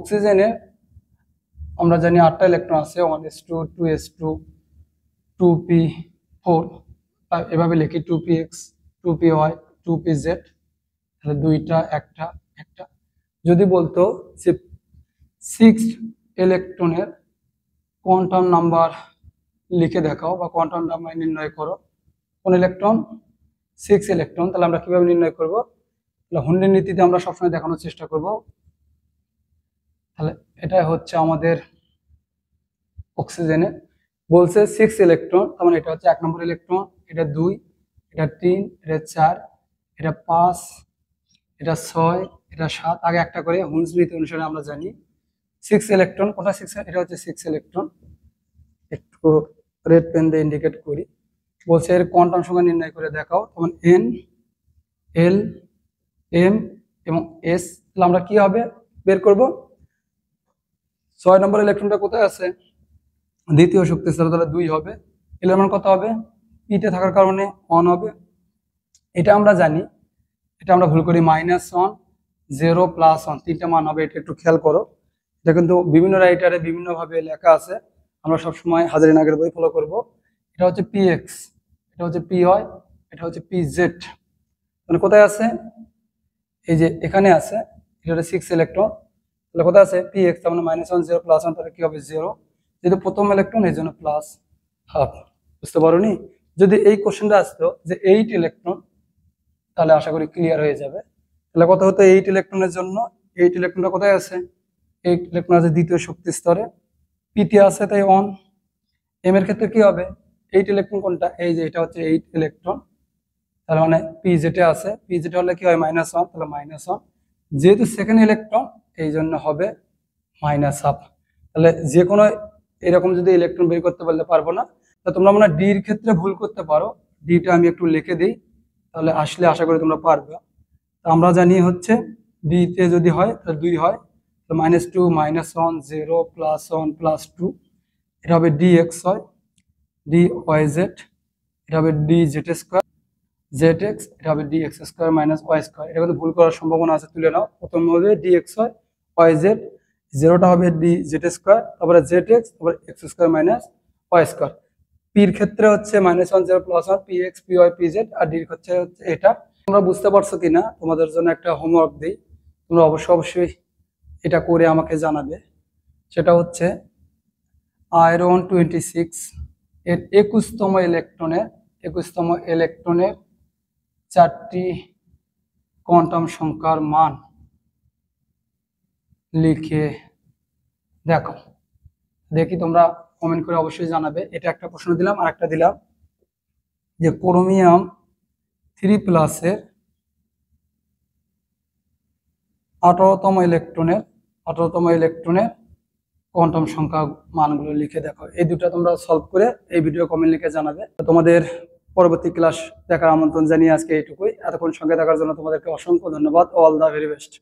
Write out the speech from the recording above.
অক্সিজেনে আমরা জানি 8টা ইলেকট্রন আছে, 1s2 2s2 2p4, এভাবে লিখি 2px 2py 2pz, তাহলে দুইটা একটা একটা। যদি বলতো যে 6 ইলেকট্রনের কোয়ান্টাম নাম্বার লিখে দেখাও বা কোয়ান্টাম নাম্বার নির্ণয় করো, কোন ইলেকট্রন 6 ইলেকট্রন, তাহলে আমরা কিভাবে নির্ণয় করব? তাহলে হুন্ডের নীতিতে আমরা সবসময় দেখানোর চেষ্টা করব। তাহলে এটা হচ্ছে আমাদের অক্সিজেনে বলছে 6 ইলেকট্রন, তার মানে এটা হচ্ছে 1 নম্বর ইলেকট্রন, এটা 2, এটা 3, এটা 4, এটা 5, এটা 6, এটা 7, আগে একটা করে হুন্স নীতি অনুসারে আমরা জানি 6 ইলেকট্রন। কোনটা 6? এটা হচ্ছে 6 ইলেকট্রন। একটু রেড পেন দিয়ে ইন্ডিকেট করি। বলছে এর কোয়ান্টাম সংখ্যা নির্ণয় করে দেখাও, তখন n l m এবং s, তাহলে আমরা কি হবে বের করব? 6 নম্বর ইলেকট্রনটা কোথায় আছে? দ্বিতীয় শক্তি স্তরে, তাহলে 2 হবে। এল এর মান কত হবে? p তে থাকার কারণে 1 হবে। এটা আমরা জানি, এটা আমরা ভুল করি, -1 0 +1 তিনটা মান হবে। এটা একটু খেয়াল করো, এটা কিন্তু বিভিন্ন রাইটারে বিভিন্ন ভাবে লেখা আছে, আমরা সব সময় হাজারিন আগের বই ফলো করব। এটা হচ্ছে px, এটা হচ্ছে py, এটা হচ্ছে pz, মানে কোথায় আছে? এই যে এখানে আছে, এটা হচ্ছে 6 ইলেকট্রন, তাহলে কোথায় আছে? px, তার মানে -1 0 +1, তাহলে কি হবে 0, যেহেতু প্রথম ইলেকট্রন এই জন্য প্লাস হাফ। বুঝতে পারোনি? যদি এই কোশ্চেনটা আসতো যে 8 ইলেকট্রন, তাহলে আশা করি ক্লিয়ার হয়ে যাবে। তাহলে কত হতো 8 ইলেকট্রনের জন্য? 8 ইলেকট্রনটা কোথায় আছে? 8 ইলেকট্রন আছে দ্বিতীয় শক্তি স্তরে, পিতে আছে তাই 1। এম এর ক্ষেত্রে কি হবে? 8 ইলেকট্রন কোনটা? এই যে এটা হচ্ছে 8 ইলেকট্রন, তার মানে পিজেটে আছে, পিজেটে হলে কি হয়? -1, তাহলে -1, যেহেতু সেকেন্ড ইলেকট্রন এই জন্য হবে -1/2। তাহলে যে কোনো এরকম যদি ইলেকট্রন বের করতে পারলে পারবো না, তা তোমরা মনে হয় ডির ক্ষেত্রে ভুল করতে পারো। ডিটা আমি একটু লিখে দিই, তাহলে আসলে আশা করি তোমরা পারবে। তো আমরা জানি হচ্ছে ডিতে যদি হয় তাহলে 2 হয়, তো -2 -1 0 +1 +2, এটা হবে dx হয়, dyz, এটা হবে dz2 zx, এটা হবে dx² - y²। এটা কিন্তু ভুল করার সম্ভাবনা আছে, তুলে নাও। প্রথমে হবে dx হয় yz, 0টা হবে dz², তারপরে zx, তারপরে x² - y²। পির ক্ষেত্রে হচ্ছে -1 0 +1 px py pz, আর ডির ক্ষেত্রে হচ্ছে এটা। তোমরা বুঝতে পারছো কিনা তোমাদের জন্য একটা হোমওয়ার্ক দিই, তোমরা অবশ্যই এটা করে আমাকে জানাবে। সেটা হচ্ছে আয়রন 26 এর 21তম ইলেকট্রনের 4টি কোয়ান্টাম সংখ্যার মান লিখে দেখো। দেখি তোমরা কমেন্ট করে অবশ্যই জানাবে। এটা একটা প্রশ্ন দিলাম, আর একটা দিলাম যে ক্রোমিয়াম 3+ এর 18তম ইলেকট্রনের কোয়ান্টাম সংখ্যা মানগুলো লিখে দেখো। এই দুটো তোমরা সলভ করে এই ভিডিও কমেন্ট লিখে জানাবে। তোমাদের পরবর্তী ক্লাস দেখার আমন্ত্রণ জানিয়ে আজকে এইটুকুই। এতক্ষণ সঙ্গে থাকার জন্য তোমাদেরকে অসংখ্য ধন্যবাদ। All the very best.